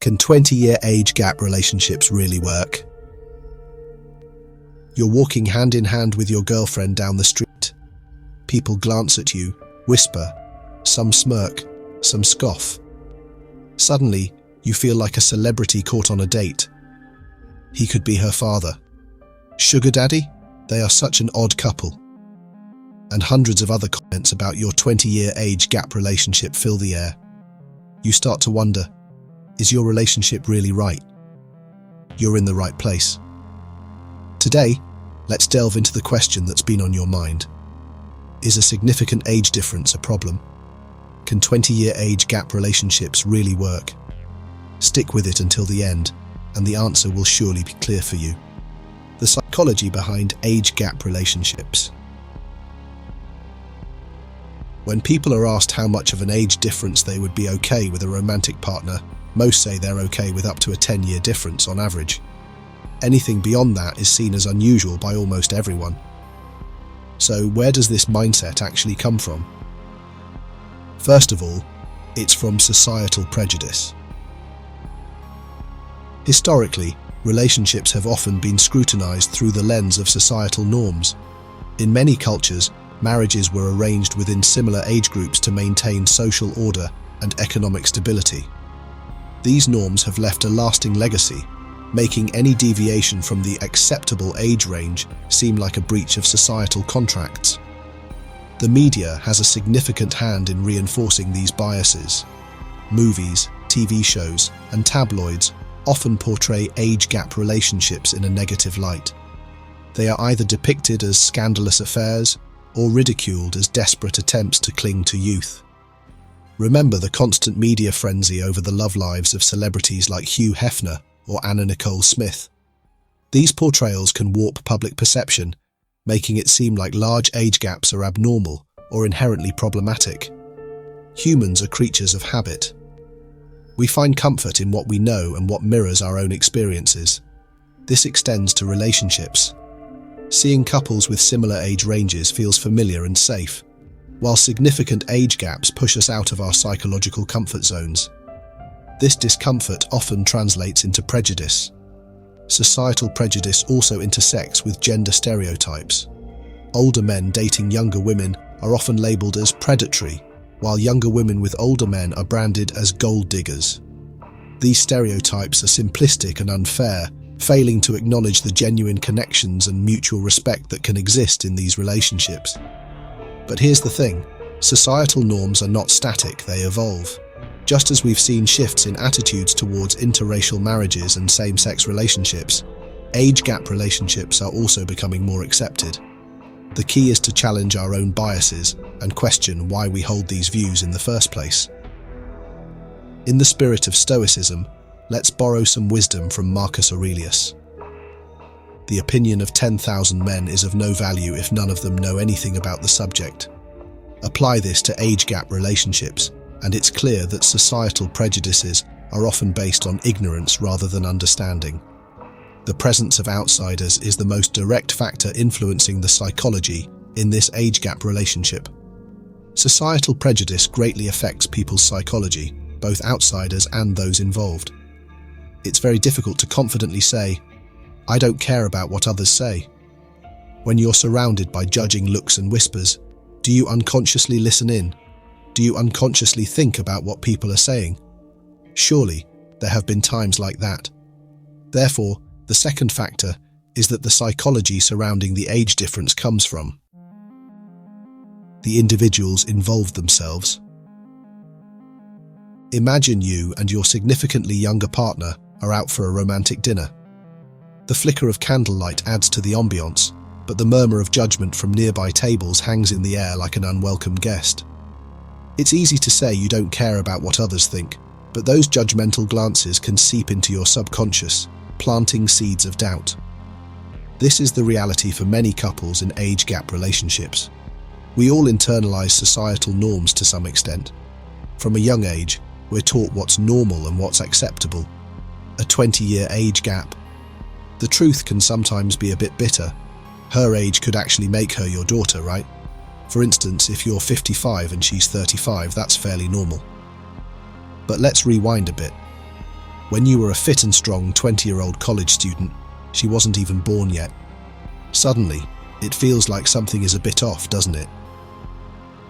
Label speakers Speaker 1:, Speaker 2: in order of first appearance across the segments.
Speaker 1: Can 20-year age gap relationships really work? You're walking hand in hand with your girlfriend down the street. People glance at you, whisper, some smirk, some scoff. Suddenly, you feel like a celebrity caught on a date. He could be her father. Sugar daddy? They are such an odd couple. And hundreds of other comments about your 20-year age gap relationship fill the air. You start to wonder, is your relationship really right? You're in the right place. Today, let's delve into the question that's been on your mind. Is a significant age difference a problem? Can 20-year age gap relationships really work? Stick with it until the end, and the answer will surely be clear for you. The psychology behind age gap relationships. When people are asked how much of an age difference they would be okay with a romantic partner, most say they're okay with up to a 10-year difference on average. Anything beyond that is seen as unusual by almost everyone. So where does this mindset actually come from? First of all, it's from societal prejudice. Historically, relationships have often been scrutinized through the lens of societal norms. In many cultures, marriages were arranged within similar age groups to maintain social order and economic stability. These norms have left a lasting legacy, making any deviation from the acceptable age range seem like a breach of societal contracts. The media has a significant hand in reinforcing these biases. Movies, TV shows, and tabloids often portray age gap relationships in a negative light. They are either depicted as scandalous affairs or ridiculed as desperate attempts to cling to youth. Remember the constant media frenzy over the love lives of celebrities like Hugh Hefner or Anna Nicole Smith. These portrayals can warp public perception, making it seem like large age gaps are abnormal or inherently problematic. Humans are creatures of habit. We find comfort in what we know and what mirrors our own experiences. This extends to relationships. Seeing couples with similar age ranges feels familiar and safe, while significant age gaps push us out of our psychological comfort zones. This discomfort often translates into prejudice. Societal prejudice also intersects with gender stereotypes. Older men dating younger women are often labelled as predatory, while younger women with older men are branded as gold diggers. These stereotypes are simplistic and unfair, failing to acknowledge the genuine connections and mutual respect that can exist in these relationships. But here's the thing, societal norms are not static, they evolve. Just as we've seen shifts in attitudes towards interracial marriages and same-sex relationships, age gap relationships are also becoming more accepted. The key is to challenge our own biases and question why we hold these views in the first place. In the spirit of Stoicism, let's borrow some wisdom from Marcus Aurelius. The opinion of 10,000 men is of no value if none of them know anything about the subject. Apply this to age gap relationships, and it's clear that societal prejudices are often based on ignorance rather than understanding. The presence of outsiders is the most direct factor influencing the psychology in this age gap relationship. Societal prejudice greatly affects people's psychology, both outsiders and those involved. It's very difficult to confidently say, "I don't care about what others say." When you're surrounded by judging looks and whispers, do you unconsciously listen in? Do you unconsciously think about what people are saying? Surely, there have been times like that. Therefore, the second factor is that the psychology surrounding the age difference comes from the individuals involved themselves. Imagine you and your significantly younger partner are out for a romantic dinner. The flicker of candlelight adds to the ambiance, but the murmur of judgment from nearby tables hangs in the air like an unwelcome guest. It's easy to say you don't care about what others think, but those judgmental glances can seep into your subconscious, planting seeds of doubt. This is the reality for many couples in age gap relationships. We all internalize societal norms to some extent. From a young age, we're taught what's normal and what's acceptable. A 20-year age gap. The truth can sometimes be a bit bitter. Her age could actually make her your daughter, right? For instance, if you're 55 and she's 35, that's fairly normal. But let's rewind a bit. When you were a fit and strong 20-year-old college student, she wasn't even born yet. Suddenly, it feels like something is a bit off, doesn't it?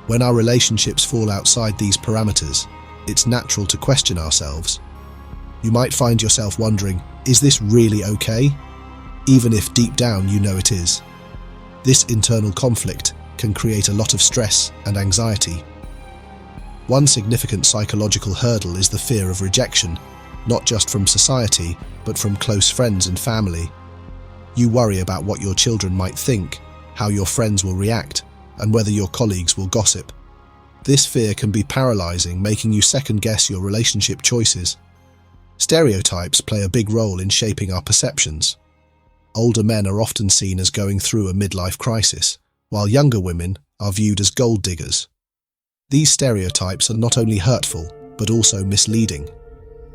Speaker 1: When our relationships fall outside these parameters, it's natural to question ourselves. You might find yourself wondering, is this really okay? Even if deep down you know it is. This internal conflict can create a lot of stress and anxiety. One significant psychological hurdle is the fear of rejection, not just from society, but from close friends and family. You worry about what your children might think, how your friends will react, and whether your colleagues will gossip. This fear can be paralyzing, making you second-guess your relationship choices. Stereotypes play a big role in shaping our perceptions. Older men are often seen as going through a midlife crisis, while younger women are viewed as gold diggers. These stereotypes are not only hurtful, but also misleading.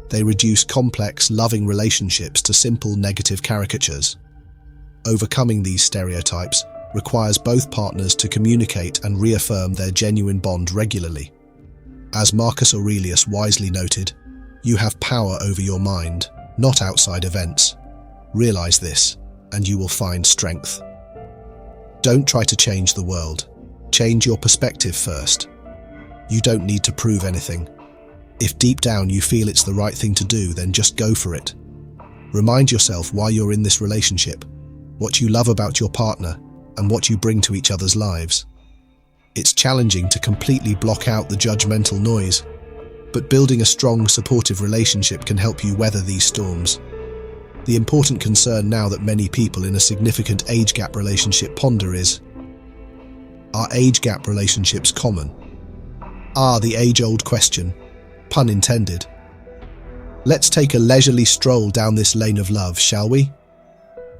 Speaker 1: They reduce complex, loving relationships to simple negative caricatures. Overcoming these stereotypes requires both partners to communicate and reaffirm their genuine bond regularly. As Marcus Aurelius wisely noted, you have power over your mind, not outside events. Realize this, and you will find strength. Don't try to change the world. Change your perspective first. You don't need to prove anything. If deep down you feel it's the right thing to do, then just go for it. Remind yourself why you're in this relationship, what you love about your partner, and what you bring to each other's lives. It's challenging to completely block out the judgmental noise, but building a strong, supportive relationship can help you weather these storms. The important concern now that many people in a significant age gap relationship ponder is, are age gap relationships common? The age-old question, pun intended. Let's take a leisurely stroll down this lane of love, shall we?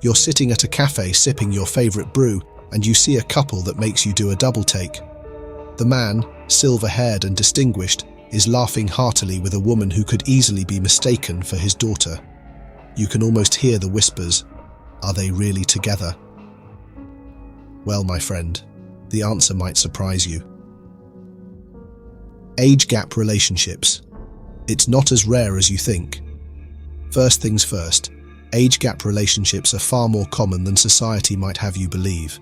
Speaker 1: You're sitting at a cafe sipping your favorite brew, and you see a couple that makes you do a double take. The man, silver-haired and distinguished, is laughing heartily with a woman who could easily be mistaken for his daughter. You can almost hear the whispers. Are they really together? Well, my friend, the answer might surprise you. Age gap relationships. It's not as rare as you think. First things first, age gap relationships are far more common than society might have you believe.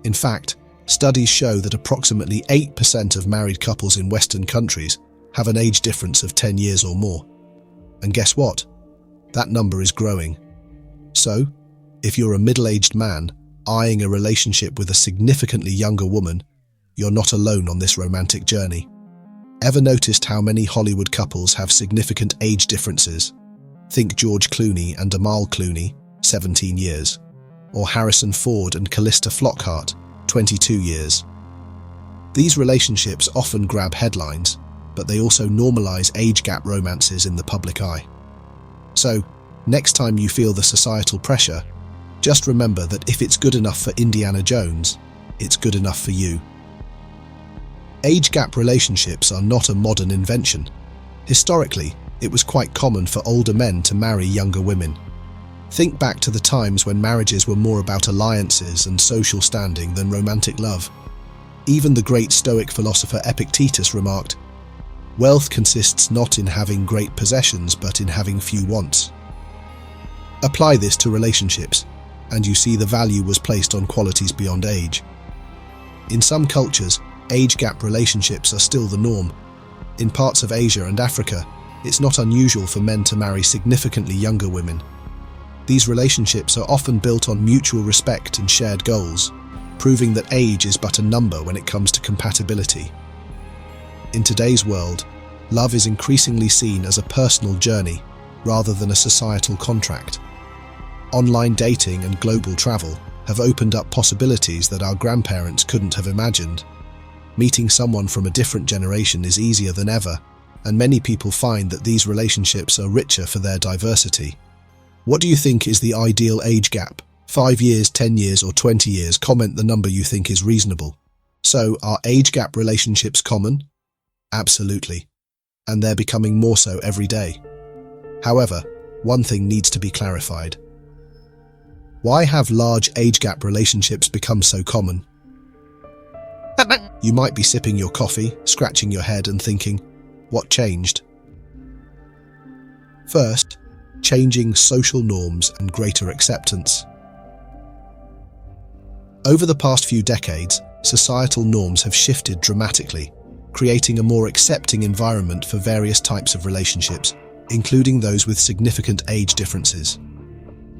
Speaker 1: In fact, studies show that approximately 8% of married couples in Western countries have an age difference of 10 years or more. And guess what? That number is growing. So, if you're a middle-aged man eyeing a relationship with a significantly younger woman, you're not alone on this romantic journey. Ever noticed how many Hollywood couples have significant age differences? Think George Clooney and Amal Clooney, 17 years. Or Harrison Ford and Callista Flockhart, 22 years. These relationships often grab headlines, but they also normalize age gap romances in the public eye. So, next time you feel the societal pressure, just remember that if it's good enough for Indiana Jones, it's good enough for you. Age gap relationships are not a modern invention. Historically, it was quite common for older men to marry younger women. Think back to the times when marriages were more about alliances and social standing than romantic love. Even the great Stoic philosopher Epictetus remarked, "Wealth consists not in having great possessions, but in having few wants." Apply this to relationships, and you see the value was placed on qualities beyond age. In some cultures, age gap relationships are still the norm. In parts of Asia and Africa, it's not unusual for men to marry significantly younger women. These relationships are often built on mutual respect and shared goals, proving that age is but a number when it comes to compatibility. In today's world, love is increasingly seen as a personal journey rather than a societal contract. Online dating and global travel have opened up possibilities that our grandparents couldn't have imagined. Meeting someone from a different generation is easier than ever, and many people find that these relationships are richer for their diversity. What do you think is the ideal age gap? 5 years, 10 years, or 20 years? Comment the number you think is reasonable. So, are age gap relationships common? Absolutely. And they're becoming more so every day. However, one thing needs to be clarified. Why have large age gap relationships become so common? You might be sipping your coffee, scratching your head and thinking, what changed? First, changing social norms and greater acceptance. Over the past few decades, societal norms have shifted dramatically, creating a more accepting environment for various types of relationships, including those with significant age differences.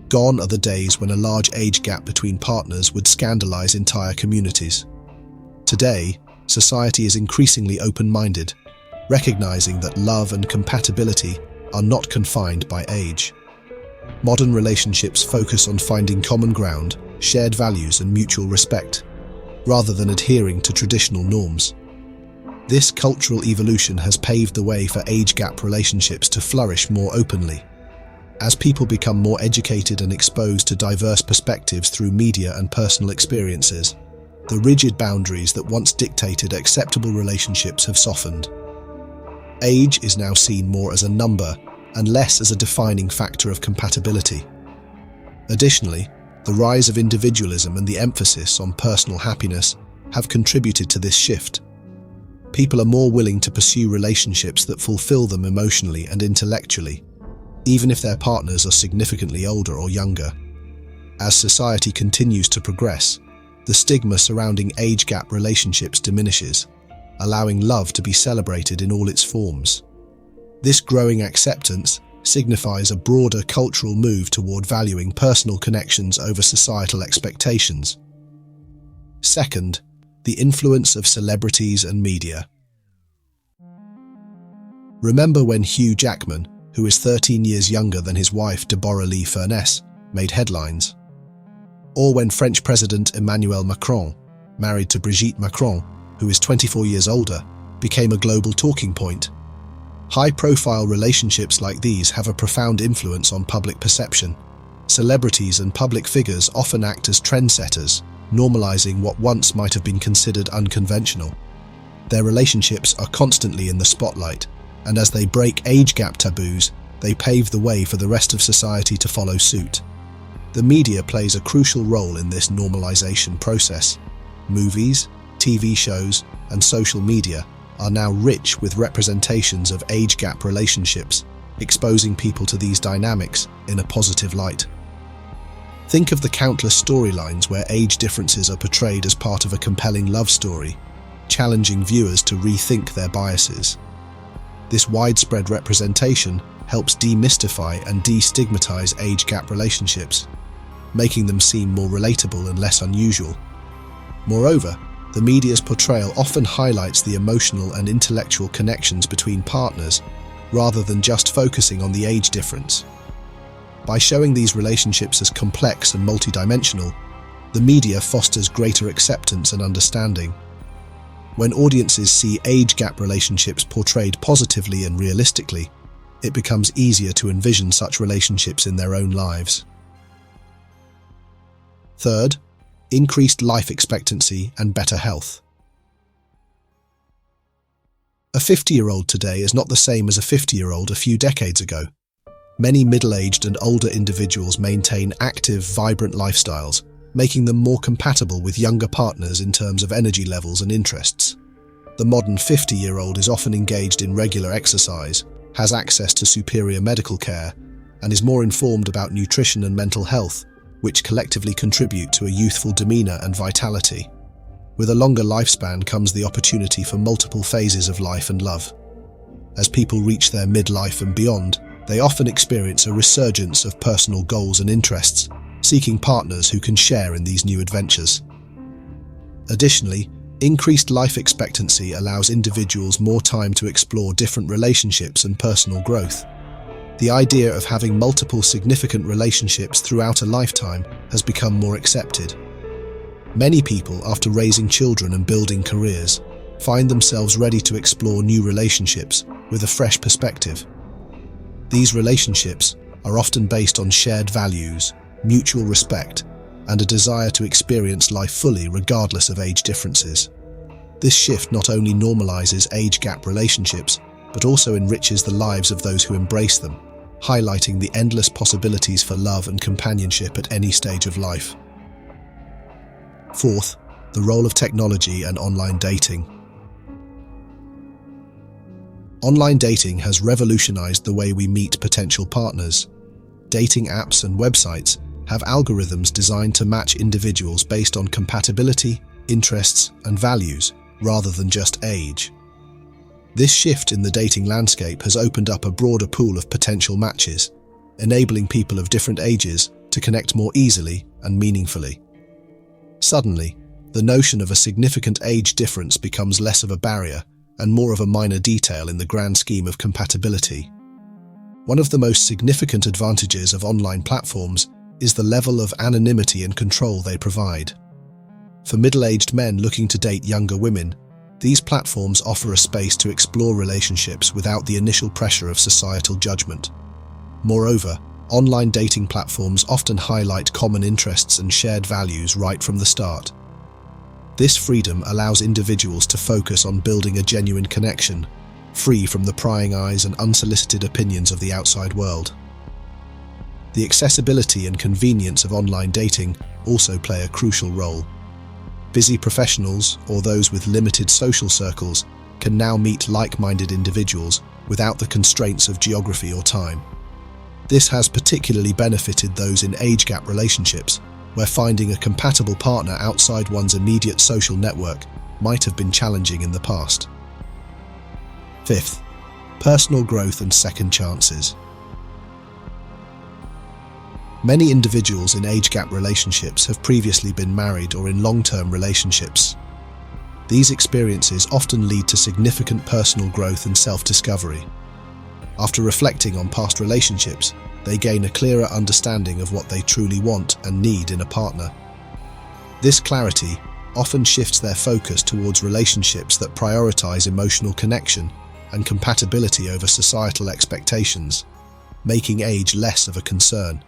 Speaker 1: Gone are the days when a large age gap between partners would scandalize entire communities. Today, society is increasingly open-minded, recognizing that love and compatibility are not confined by age. Modern relationships focus on finding common ground, shared values, and mutual respect, rather than adhering to traditional norms. This cultural evolution has paved the way for age gap relationships to flourish more openly. As people become more educated and exposed to diverse perspectives through media and personal experiences, the rigid boundaries that once dictated acceptable relationships have softened. Age is now seen more as a number and less as a defining factor of compatibility. Additionally, the rise of individualism and the emphasis on personal happiness have contributed to this shift. People are more willing to pursue relationships that fulfill them emotionally and intellectually, even if their partners are significantly older or younger. As society continues to progress, the stigma surrounding age gap relationships diminishes, allowing love to be celebrated in all its forms. This growing acceptance signifies a broader cultural move toward valuing personal connections over societal expectations. Second, the influence of celebrities and media. Remember when Hugh Jackman, who is 13 years younger than his wife Deborah Lee Furness, made headlines? Or when French President Emmanuel Macron, married to Brigitte Macron, who is 24 years older, became a global talking point? High-profile relationships like these have a profound influence on public perception. Celebrities and public figures often act as trendsetters, normalizing what once might have been considered unconventional. Their relationships are constantly in the spotlight, and as they break age gap taboos, they pave the way for the rest of society to follow suit. The media plays a crucial role in this normalization process. Movies, TV shows, and social media are now rich with representations of age gap relationships, exposing people to these dynamics in a positive light. Think of the countless storylines where age differences are portrayed as part of a compelling love story, challenging viewers to rethink their biases. This widespread representation helps demystify and destigmatize age gap relationships, making them seem more relatable and less unusual. Moreover, the media's portrayal often highlights the emotional and intellectual connections between partners, rather than just focusing on the age difference. By showing these relationships as complex and multidimensional, the media fosters greater acceptance and understanding. When audiences see age gap relationships portrayed positively and realistically, it becomes easier to envision such relationships in their own lives. Third, increased life expectancy and better health. A 50-year-old today is not the same as a 50-year-old a few decades ago. Many middle-aged and older individuals maintain active, vibrant lifestyles, making them more compatible with younger partners in terms of energy levels and interests. The modern 50-year-old is often engaged in regular exercise, has access to superior medical care, and is more informed about nutrition and mental health, which collectively contribute to a youthful demeanor and vitality. With a longer lifespan comes the opportunity for multiple phases of life and love. As people reach their midlife and beyond, they often experience a resurgence of personal goals and interests, seeking partners who can share in these new adventures. Additionally, increased life expectancy allows individuals more time to explore different relationships and personal growth. The idea of having multiple significant relationships throughout a lifetime has become more accepted. Many people, after raising children and building careers, find themselves ready to explore new relationships with a fresh perspective. These relationships are often based on shared values, mutual respect, and a desire to experience life fully regardless of age differences. This shift not only normalizes age gap relationships, but also enriches the lives of those who embrace them, highlighting the endless possibilities for love and companionship at any stage of life. Fourth, the role of technology and online dating. Online dating has revolutionized the way we meet potential partners, Dating apps and websites have algorithms designed to match individuals based on compatibility, interests, and values, rather than just age. This shift in the dating landscape has opened up a broader pool of potential matches, enabling people of different ages to connect more easily and meaningfully. Suddenly, the notion of a significant age difference becomes less of a barrier and more of a minor detail in the grand scheme of compatibility. One of the most significant advantages of online platforms is the level of anonymity and control they provide. For middle-aged men looking to date younger women, these platforms offer a space to explore relationships without the initial pressure of societal judgment. Moreover, online dating platforms often highlight common interests and shared values right from the start. This freedom allows individuals to focus on building a genuine connection, free from the prying eyes and unsolicited opinions of the outside world. The accessibility and convenience of online dating also play a crucial role. Busy professionals or those with limited social circles can now meet like-minded individuals without the constraints of geography or time. This has particularly benefited those in age gap relationships, where finding a compatible partner outside one's immediate social network might have been challenging in the past. Fifth, personal growth and second chances. Many individuals in age gap relationships have previously been married or in long-term relationships. These experiences often lead to significant personal growth and self-discovery. After reflecting on past relationships, they gain a clearer understanding of what they truly want and need in a partner. This clarity often shifts their focus towards relationships that prioritize emotional connection and compatibility over societal expectations, making age less of a concern.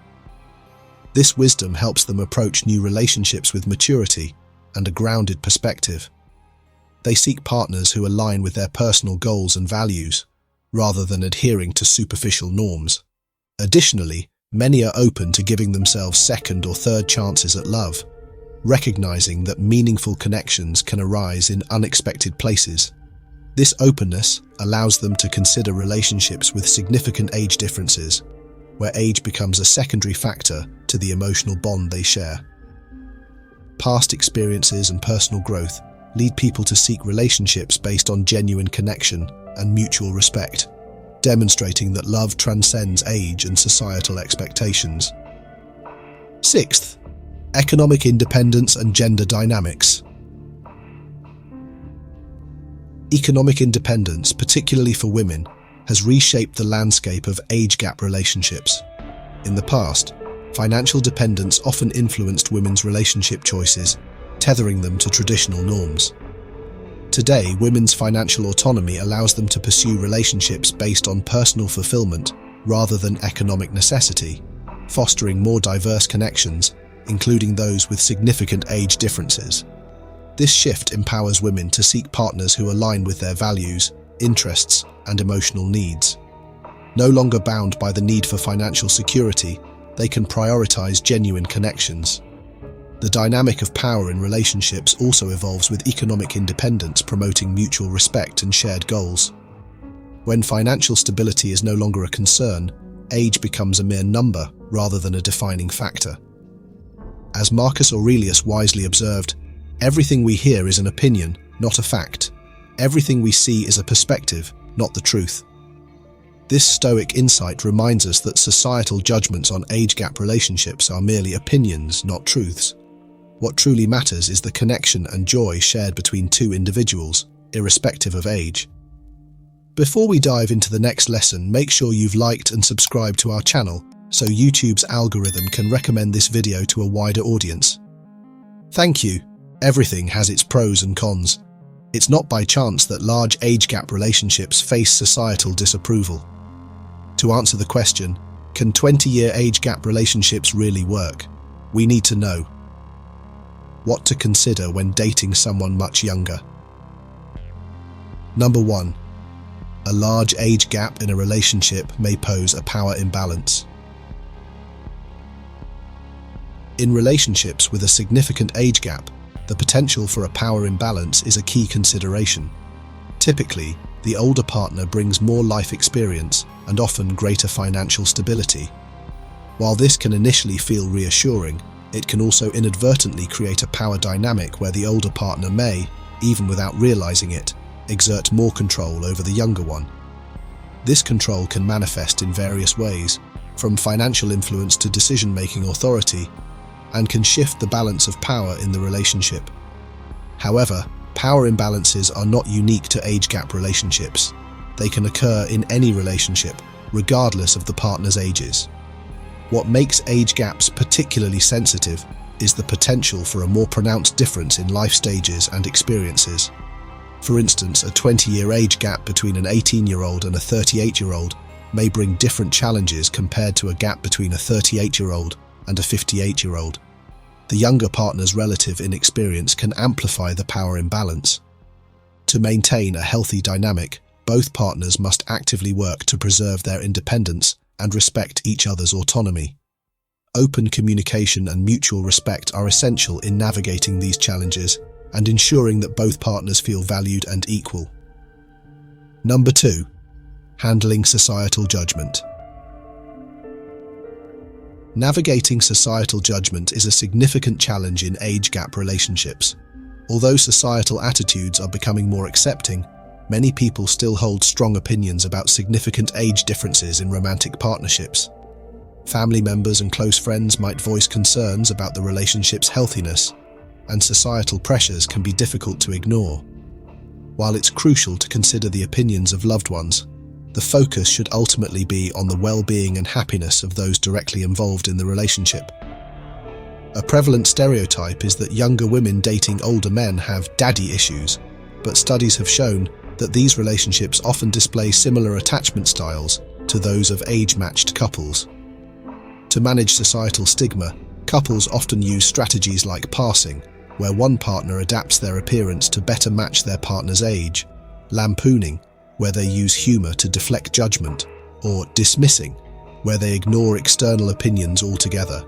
Speaker 1: This wisdom helps them approach new relationships with maturity and a grounded perspective. They seek partners who align with their personal goals and values, rather than adhering to superficial norms. Additionally, many are open to giving themselves second or third chances at love, recognizing that meaningful connections can arise in unexpected places. This openness allows them to consider relationships with significant age differences, where age becomes a secondary factor to the emotional bond they share. Past experiences and personal growth lead people to seek relationships based on genuine connection and mutual respect, demonstrating that love transcends age and societal expectations. Sixth, economic independence and gender dynamics. Economic independence, particularly for women, has reshaped the landscape of age gap relationships. In the past, financial dependence often influenced women's relationship choices, tethering them to traditional norms. Today, women's financial autonomy allows them to pursue relationships based on personal fulfillment rather than economic necessity, fostering more diverse connections, including those with significant age differences. This shift empowers women to seek partners who align with their values, interests, and emotional needs. No longer bound by the need for financial security, they can prioritize genuine connections. The dynamic of power in relationships also evolves with economic independence, promoting mutual respect and shared goals. When financial stability is no longer a concern, age becomes a mere number rather than a defining factor. As Marcus Aurelius wisely observed, everything we hear is an opinion, not a fact. Everything we see is a perspective, not the truth. This Stoic insight reminds us that societal judgments on age gap relationships are merely opinions, not truths. What truly matters is the connection and joy shared between two individuals, irrespective of age. Before we dive into the next lesson, make sure you've liked and subscribed to our channel so YouTube's algorithm can recommend this video to a wider audience. Thank you. Everything has its pros and cons. It's not by chance that large age gap relationships face societal disapproval. To answer the question, can 20-year age gap relationships really work? We need to know what to consider when dating someone much younger. Number 1. A large age gap in a relationship may pose a power imbalance. In relationships with a significant age gap, the potential for a power imbalance is a key consideration. Typically, the older partner brings more life experience and often greater financial stability. While this can initially feel reassuring, it can also inadvertently create a power dynamic where the older partner may, even without realizing it, exert more control over the younger one. This control can manifest in various ways, from financial influence to decision-making authority, and can shift the balance of power in the relationship. However, power imbalances are not unique to age gap relationships. They can occur in any relationship, regardless of the partner's ages. What makes age gaps particularly sensitive is the potential for a more pronounced difference in life stages and experiences. For instance, a 20-year age gap between an 18-year-old and a 38-year-old may bring different challenges compared to a gap between a 38-year-old and a 58-year-old. The younger partner's relative inexperience can amplify the power imbalance. To maintain a healthy dynamic, both partners must actively work to preserve their independence and respect each other's autonomy. Open communication and mutual respect are essential in navigating these challenges and ensuring that both partners feel valued and equal. Number 2. Handling societal judgment. Navigating societal judgment is a significant challenge in age gap relationships. Although societal attitudes are becoming more accepting, many people still hold strong opinions about significant age differences in romantic partnerships. Family members and close friends might voice concerns about the relationship's healthiness, and societal pressures can be difficult to ignore. While it's crucial to consider the opinions of loved ones, the focus should ultimately be on the well-being and happiness of those directly involved in the relationship. A prevalent stereotype is that younger women dating older men have daddy issues, but studies have shown that these relationships often display similar attachment styles to those of age-matched couples. To manage societal stigma, couples often use strategies like passing, where one partner adapts their appearance to better match their partner's age, lampooning, where they use humor to deflect judgment, or dismissing, where they ignore external opinions altogether.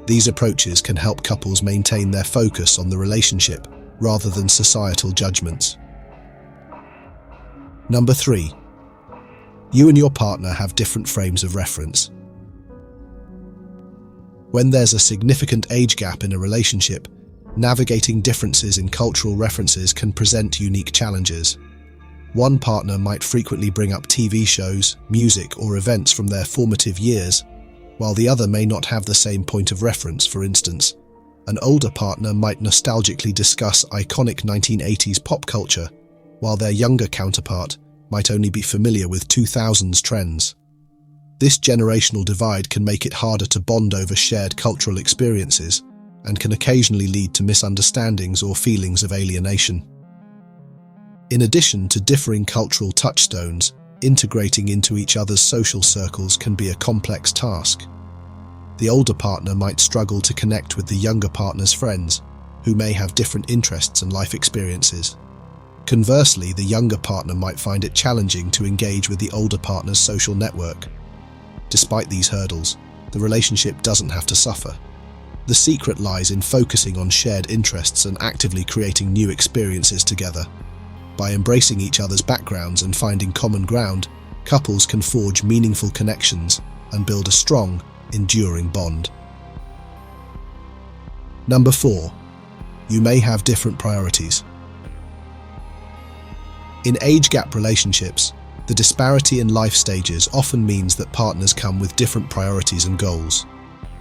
Speaker 1: These approaches can help couples maintain their focus on the relationship rather than societal judgments. Number 3. You and your partner have different frames of reference. When there's a significant age gap in a relationship, navigating differences in cultural references can present unique challenges. One partner might frequently bring up TV shows, music, or events from their formative years, while the other may not have the same point of reference. For instance, an older partner might nostalgically discuss iconic 1980s pop culture, while their younger counterpart might only be familiar with 2000s trends. This generational divide can make it harder to bond over shared cultural experiences and can occasionally lead to misunderstandings or feelings of alienation. In addition to differing cultural touchstones, integrating into each other's social circles can be a complex task. The older partner might struggle to connect with the younger partner's friends, who may have different interests and life experiences. Conversely, the younger partner might find it challenging to engage with the older partner's social network. Despite these hurdles, the relationship doesn't have to suffer. The secret lies in focusing on shared interests and actively creating new experiences together. By embracing each other's backgrounds and finding common ground, couples can forge meaningful connections and build a strong, enduring bond. Number 4. You may have different priorities. In age gap relationships, the disparity in life stages often means that partners come with different priorities and goals.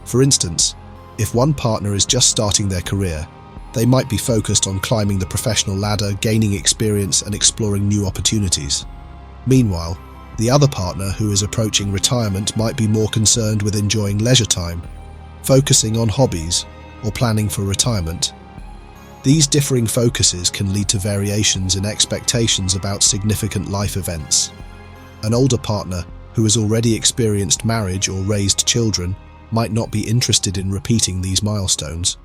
Speaker 1: For instance, if one partner is just starting their career, they might be focused on climbing the professional ladder, gaining experience, and exploring new opportunities. Meanwhile, the other partner who is approaching retirement might be more concerned with enjoying leisure time, focusing on hobbies, or planning for retirement. These differing focuses can lead to variations in expectations about significant life events. An older partner who has already experienced marriage or raised children might not be interested in repeating these milestones.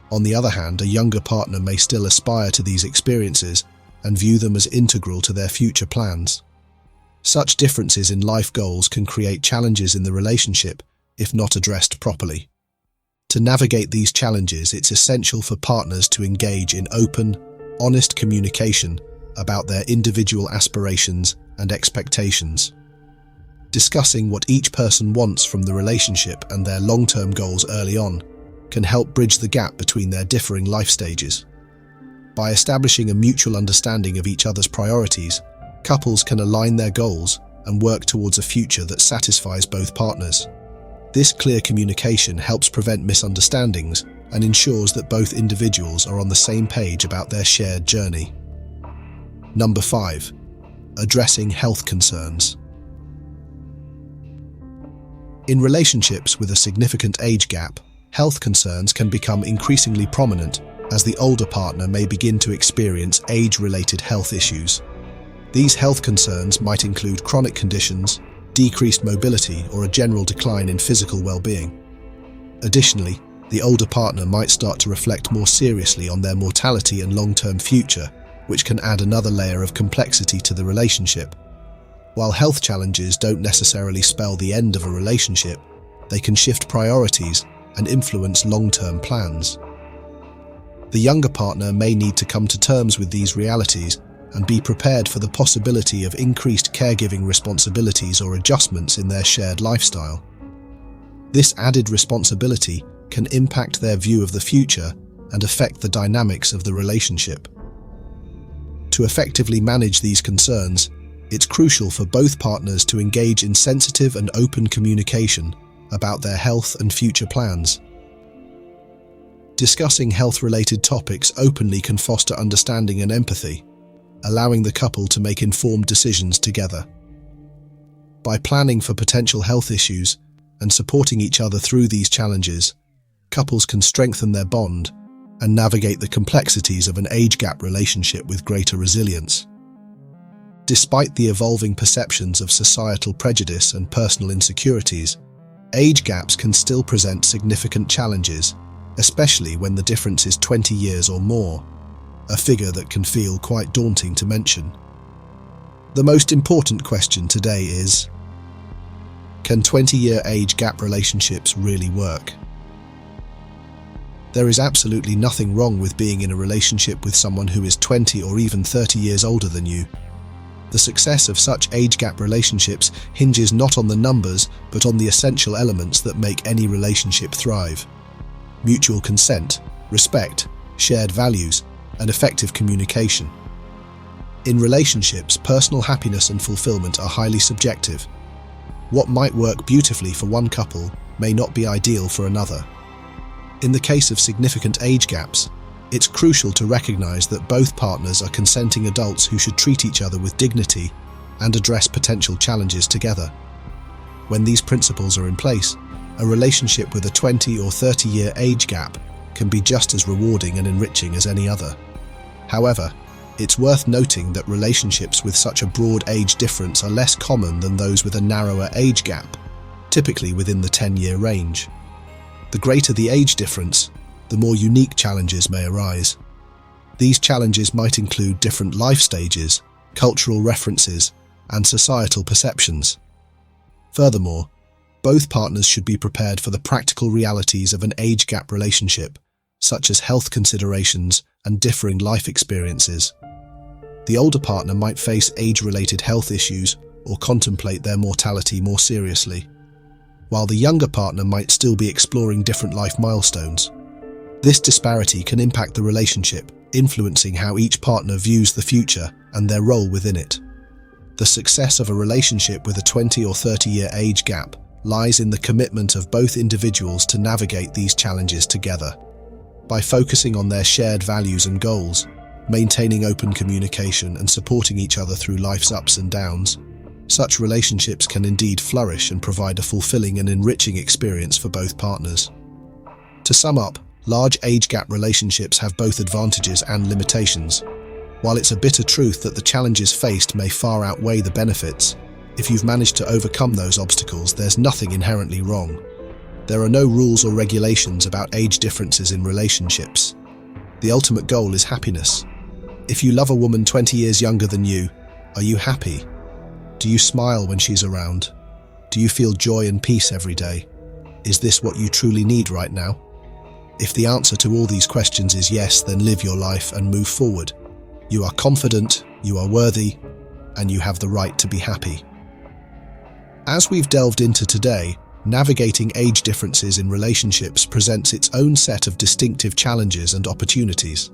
Speaker 1: On the other hand, a younger partner may still aspire to these experiences and view them as integral to their future plans. Such differences in life goals can create challenges in the relationship if not addressed properly. To navigate these challenges, it's essential for partners to engage in open, honest communication about their individual aspirations and expectations. Discussing what each person wants from the relationship and their long-term goals early on can help bridge the gap between their differing life stages. By establishing a mutual understanding of each other's priorities, couples can align their goals and work towards a future that satisfies both partners. This clear communication helps prevent misunderstandings and ensures that both individuals are on the same page about their shared journey. Number 5. Addressing health concerns. In relationships with a significant age gap, health concerns can become increasingly prominent as the older partner may begin to experience age-related health issues. These health concerns might include chronic conditions, decreased mobility, or a general decline in physical well-being. Additionally, the older partner might start to reflect more seriously on their mortality and long-term future, which can add another layer of complexity to the relationship. While health challenges don't necessarily spell the end of a relationship, they can shift priorities and influence long-term plans. The younger partner may need to come to terms with these realities and be prepared for the possibility of increased caregiving responsibilities or adjustments in their shared lifestyle. This added responsibility can impact their view of the future and affect the dynamics of the relationship. To effectively manage these concerns, it's crucial for both partners to engage in sensitive and open communication about their health and future plans. Discussing health-related topics openly can foster understanding and empathy, allowing the couple to make informed decisions together. By planning for potential health issues and supporting each other through these challenges, couples can strengthen their bond and navigate the complexities of an age gap relationship with greater resilience. Despite the evolving perceptions of societal prejudice and personal insecurities, age gaps can still present significant challenges, especially when the difference is 20 years or more, a figure that can feel quite daunting to mention. The most important question today is, can 20-year age gap relationships really work? There is absolutely nothing wrong with being in a relationship with someone who is 20 or even 30 years older than you. The success of such age gap relationships hinges not on the numbers, but on the essential elements that make any relationship thrive: mutual consent, respect, shared values, and effective communication. In relationships, personal happiness and fulfillment are highly subjective. What might work beautifully for one couple may not be ideal for another. In the case of significant age gaps, it's crucial to recognize that both partners are consenting adults who should treat each other with dignity and address potential challenges together. When these principles are in place, a relationship with a 20 or 30-year age gap can be just as rewarding and enriching as any other. However, it's worth noting that relationships with such a broad age difference are less common than those with a narrower age gap, typically within the 10-year range. The greater the age difference, the more unique challenges may arise. These challenges might include different life stages, cultural references, and societal perceptions. Furthermore, both partners should be prepared for the practical realities of an age gap relationship, such as health considerations and differing life experiences. The older partner might face age-related health issues or contemplate their mortality more seriously, while the younger partner might still be exploring different life milestones. This disparity can impact the relationship, influencing how each partner views the future and their role within it. The success of a relationship with a 20 or 30-year age gap lies in the commitment of both individuals to navigate these challenges together. By focusing on their shared values and goals, maintaining open communication and supporting each other through life's ups and downs, such relationships can indeed flourish and provide a fulfilling and enriching experience for both partners. To sum up, large age gap relationships have both advantages and limitations. While it's a bitter truth that the challenges faced may far outweigh the benefits, if you've managed to overcome those obstacles, there's nothing inherently wrong. There are no rules or regulations about age differences in relationships. The ultimate goal is happiness. If you love a woman 20 years younger than you, are you happy? Do you smile when she's around? Do you feel joy and peace every day? Is this what you truly need right now? If the answer to all these questions is yes, then live your life and move forward. You are confident, you are worthy, and you have the right to be happy. As we've delved into today, navigating age differences in relationships presents its own set of distinctive challenges and opportunities.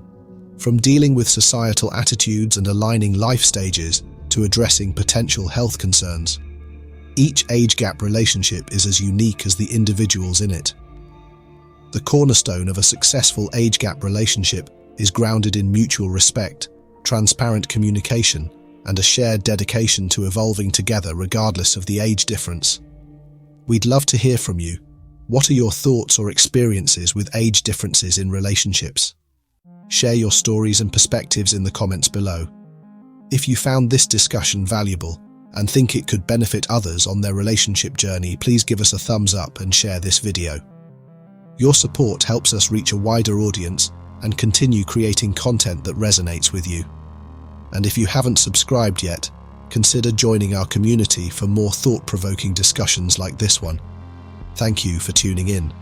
Speaker 1: From dealing with societal attitudes and aligning life stages to addressing potential health concerns, each age gap relationship is as unique as the individuals in it. The cornerstone of a successful age gap relationship is grounded in mutual respect, transparent communication, and a shared dedication to evolving together regardless of the age difference. We'd love to hear from you. What are your thoughts or experiences with age differences in relationships? Share your stories and perspectives in the comments below. If you found this discussion valuable and think it could benefit others on their relationship journey, please give us a thumbs up and share this video. Your support helps us reach a wider audience and continue creating content that resonates with you. And if you haven't subscribed yet, consider joining our community for more thought-provoking discussions like this one. Thank you for tuning in.